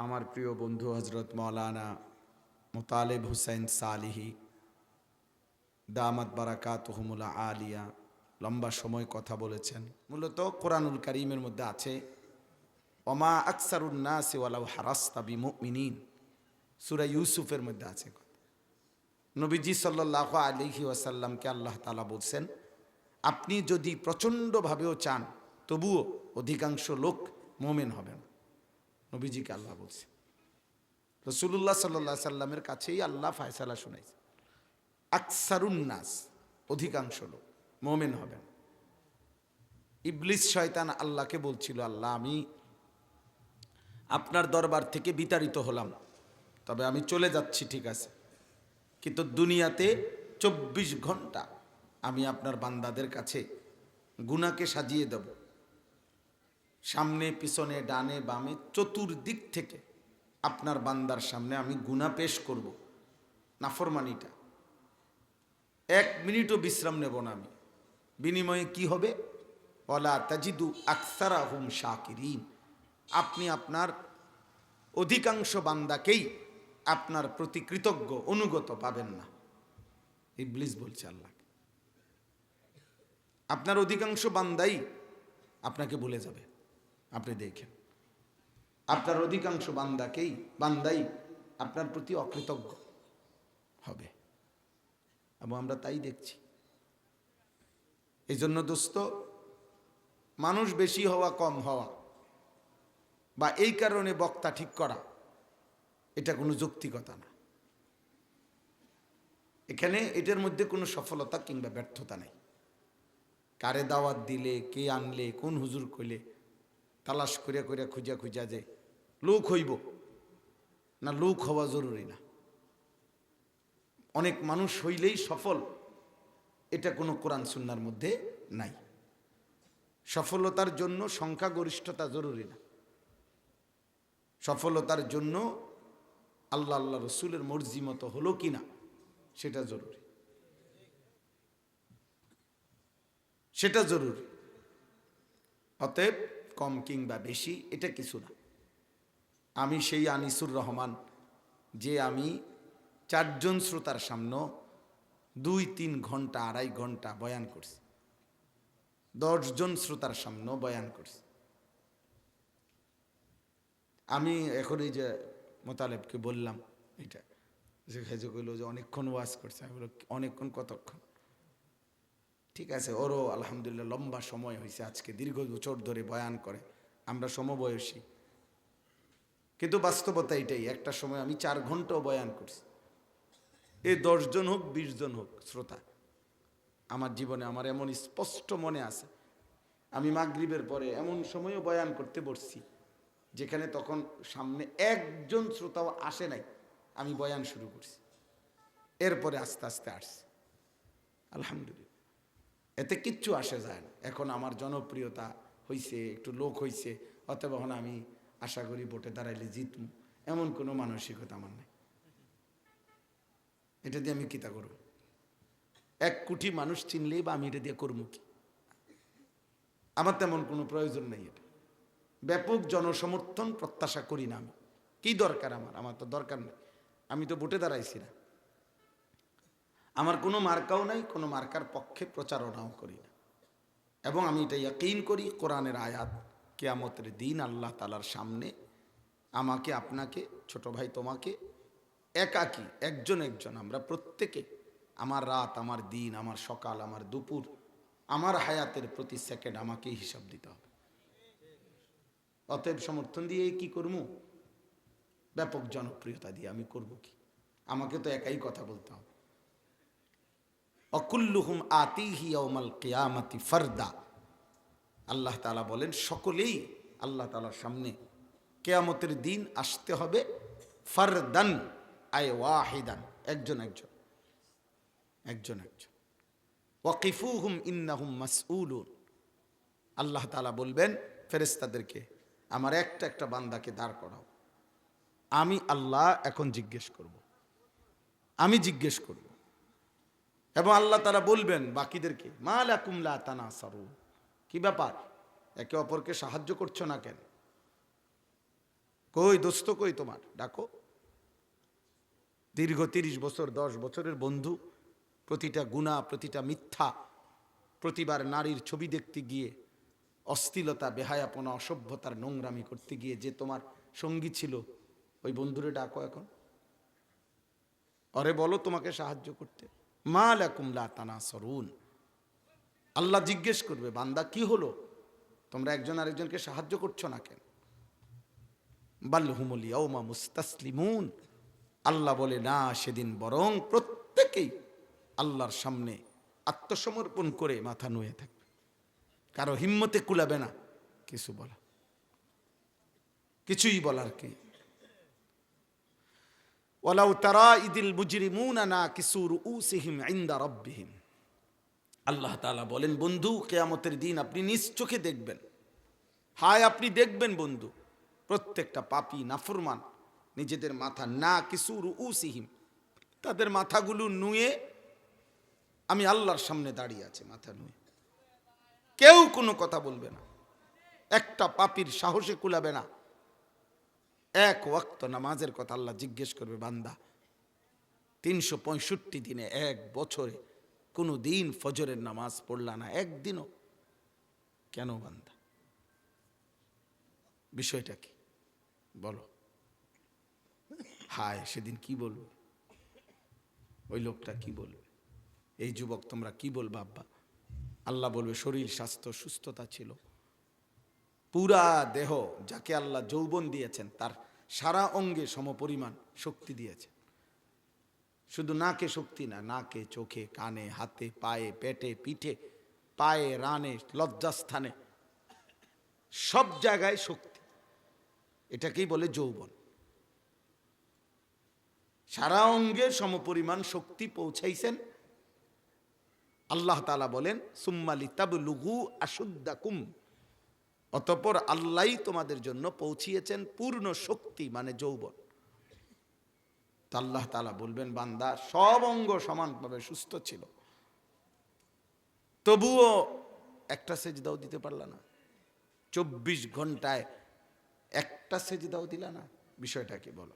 আমার প্রিয় বন্ধু হজরত মৌলানা মুতালেব হুসাইন সালিহি দামাত বারাকাতুহুমুল আলিয়া লম্বা সময় কথা বলেছেন। মূলত কোরআনুল কারীমের মধ্যে আছে ওমা আকসারুন নাসি ওয়ালাউ হারাসতা বিমুমিনিন, সূরা ইউসুফের মধ্যে আছে। নবীজি সাল্লাল্লাহু আলাইহি ওয়াসাল্লামকে আল্লাহ তাআলা বলছেন, আপনি যদি প্রচণ্ডভাবেও চান তবুও অধিকাংশ লোক মুমিন হবে না। নবীজিকে আল্লাহ বলছে, রাসূলুল্লাহ সাল্লাল্লাহু আলাইহি সাল্লামের কাছেই আল্লাহ ফয়সালা শুনাইছে, আকসারুন নাস, অধিকাংশ লোক মুমিন হবে না। ইবলিস শয়তান আল্লাহকে বলছিল, আল্লাহ আমি আপনার দরবার থেকে বিতাড়িত হলাম, তবে আমি চলে যাচ্ছি, ঠিক আছে, কিন্তু দুনিয়াতে 24 ঘন্টা আমি আপনার বান্দাদের কাছে গুনাহকে সাজিয়ে দেব, সামনে পিছনে ডানে বামে চতুর্দিক থেকে আপনার বান্দার সামনে আমি গুনাহ পেশ করব। নাফরমানিটা 1 মিনিটও বিশ্রাম নেব না আমি। বিনিময়ে কি হবে? ওয়ালা তাজিদু আকসারাহুম শাকিরিন, আপনি আপনার অধিকাংশ বান্দাকেই আপনার প্রতি কৃতজ্ঞ অনুগত পাবেন না। ইবলিস বলছে আল্লাহকে, আপনার অধিকাংশ বান্দাই আপনাকে ভুলে যাবে। আপনি দেখেন, আপনার অধিকাংশ বান্দাই আপনার প্রতি অকৃতজ্ঞ হবে, এবং আমরা তাই দেখছি। এই জন্য দোস্ত, মানুষ বেশি হওয়া কম হওয়া বা এই কারণে বক্তা ঠিক করা, এটা কোনো যৌক্তিকতা না। এখানে এটার মধ্যে কোনো সফলতা কিংবা ব্যর্থতা নেই। কারে দাওয়াত দিলে, কে আনলে, কোন হুজুর কইলে তালাশ করিয়া করিয়া খুঁজা খুঁজা যে লোক হইব না, লোক হওয়া জরুরি না। অনেক মানুষ হইলেই সফল, এটা কোনো কোরআন সুন্নাহর মধ্যে নাই। সফলতার জন্য সংখ্যাগরিষ্ঠতা জরুরি না। সফলতার জন্য আল্লাহ রসুলের মর্জি মতো হলো কিনা সেটা জরুরি, সেটা জরুরি। অতএব কম কিংবা বেশি এটা কিছু না। আমি সেই আনিসুর রহমান যে আমি 4 জন শ্রোতার সামনে 2-3 ঘন্টা 2.5 ঘন্টা বয়ান করছি, 10 জন শ্রোতার সামনে বয়ান করছি। আমি এখন এই যে মোতালেবকে বললাম, এটা যে খেজে কইল যে অনেকক্ষণ ওয়াজ করছে, আমি বললাম অনেকক্ষণ কতক্ষণ? ঠিক আছে, ওরও আলহামদুলিল্লাহ লম্বা সময় হয়েছে, আজকে দীর্ঘ বছর ধরে বয়ান করে, আমরা সমবয়সী। কিন্তু বাস্তবতা এটাই, একটা সময় আমি 4 ঘন্টাও বয়ান করছি। এই 10 জন হোক 20 জন হোক শ্রোতা, আমার জীবনে আমার এমন স্পষ্ট মনে আছে, আমি মাগরিবের পরে এমন সময়ও বয়ান করতে বসছি যেখানে তখন সামনে 1 জন শ্রোতাও আসে নাই, আমি বয়ান শুরু করছি। এরপরে আস্তে আস্তে আসছে, আলহামদুলিল্লাহ। এতে কিচ্ছু আসে যায় না। এখন আমার জনপ্রিয়তা হইছে, একটু লোক হইছে, অতএব এখন আমি আশা করি ভোটে দাঁড়াইলে জিতম, এমন কোনো মানসিকতা আমার নাই। এটা দিয়ে আমি কিতা করব? 1 কোটি মানুষ চিনলেই বা আমি এটা দিয়ে করবো কি? আমার তেমন কোনো প্রয়োজন নেই। এটা ব্যাপক জনসমর্থন প্রত্যাশা করি না আমি। কি দরকার আমার তো দরকার নেই। আমি তো ভোটে দাঁড়াইছি না, আমার কোনো মার্কাও নাই, কোনো মার্কার পক্ষে প্রচারণাও করি না। এবং আমি এটা ইয়াকিন করি, কোরআনের আয়াত, কিয়ামতের দিন আল্লাহ তাআলার সামনে আমাকে, আপনাকে, ছোট ভাই তোমাকে, একাকী একজন একজন আমরা প্রত্যেকে আমার রাত, আমার দিন, আমার সকাল, আমার দুপুর, আমার হায়াতের প্রতি সেকেন্ড আমাকেই হিসাব দিতে হবে। অতএব সমর্থন দিয়ে কি করবো? ব্যাপক জনপ্রিয়তা দিয়ে আমি করব কি? আমাকে তো একাই কথা বলতে হবে। অকুল্লুহুম আতিহি ইয়াউমাল কিয়ামাতি ফারদা, আল্লাহ তাআলা বলেন সকলেই আল্লাহ তাআলার সামনে কিয়ামতের দিন আসতে হবে ফারদান, আয় ওয়াহিদান, একজন একজন, একজন একজন। ওয়াকিফুহুম ইন্নাহুম মাসউলুন, আল্লাহ তাআলা বলবেন ফেরেশতাদেরকে, আমার একটা একটা বান্দাকে দাঁড় করাও, আমি আল্লাহ এখন জিজ্ঞেস করব, আমি জিজ্ঞেস করব। এবং আল্লাহ তাআলা বলবেন বাকিদেরকে, মা লাকুম লা তানাসারুন, কি ব্যাপার, একে অপরকে সাহায্য করছো না কেন? কই দোস্ত, কই তোমার, ডাকো। দীর্ঘ 30 বছর 10 বছরের বন্ধু, প্রতিটা গুনাহ, প্রতিটা মিথ্যা, প্রতিবার নারীর ছবি দেখতে গিয়ে, অশ্লীলতা, বেহায়াপনা, অসভ্যতার নোংরামি করতে গিয়ে যে তোমার সঙ্গী ছিল, ওই বন্ধুরে ডাকো এখন। আরে বলো তোমাকে সাহায্য করতে। মা লাকুম লা তানাসরুন। আল্লাহ জিজ্ঞেস করবে, বান্দা কি হলো, তোমরা একজন আরেকজনকে সাহায্য করছো না কেন? বাল হুমুল ইয়াউমা মুস্তাসলিমুন। আল্লাহ বলে না, সেদিন বরং প্রত্যেকেই আল্লাহর সামনে আত্মসমর্পণ করে মাথা নুয়ে থাকবে, কারো হিম্মতে কুলাবে না কিছু বলা, কিছুই বলার কি। ওয়ালাউ তারা ইদিল মুজরিমুনা নাকিসু রুউসিহিম ইনদা রাব্বিহিম। আল্লাহ তাআলা বলেন, বন্ধু কিয়ামতের দিন আপনি নিজ চোখে দেখবেন, হায় আপনি দেখবেন বন্ধু, প্রত্যেকটা পাপী নাফরমান নিজেদের মাথা নাকিসু রুউসিহিম, তাদের মাথাগুলো নুয়ে আমি আল্লাহর সামনে দাঁড়িয়ে আছে, মাথা নুয়ে। কেউ কোনো কথা বলবে না, একটা পাপীর সাহসে কুলাবে না। এক ওয়াক্ত নামাজের কথা আল্লাহ জিজ্ঞেস করবে, বান্দা 365 দিনে, এক বছরে কোনো দিন ফজরের নামাজ পড়লা না একদিনও, কেন বান্দা? বিষয়টা কি বলো? হায় সেদিন কি বলবো, ওই লোকটা কি বলবে, এই যুবক তোমরা কি বলবা আব্বা? আল্লাহ বলবে, শরীর স্বাস্থ্য সুস্থতা ছিল, পুরা দেহ, যাকে আল্লাহ যৌবন দিয়েছেন তার সারা অঙ্গে সমপরিমাণ শক্তি দিয়েছে। শুধু নাকে শক্তি না, নাকে, চোখে, কানে, হাতে, পায়ে, পেটে, পিঠে, পায়ে, রানে, লজ্জাস্থানে, সব জায়গায় শক্তি। এটাকেই বলে যৌবন। সারা অঙ্গে সমপরিমাণ শক্তি পৌঁছাইছেন। আল্লাহ তাআলা বলেন, সুম্মা লিতাবলুগু আশুদ্দাকুম, অতঃপর আল্লাহই তোমাদের জন্য পৌঁছিয়েছেন পূর্ণ শক্তি, মানে যৌবন। তা আল্লাহ তাআলা বলবেন, বান্দা সব অঙ্গ সমানভাবে সুস্থ ছিল, তবুও একটা সেজদাও দিতে পারলা না, 24 ঘন্টায় একটা সেজদাও দিলা না, বিষয়টা কি বলো?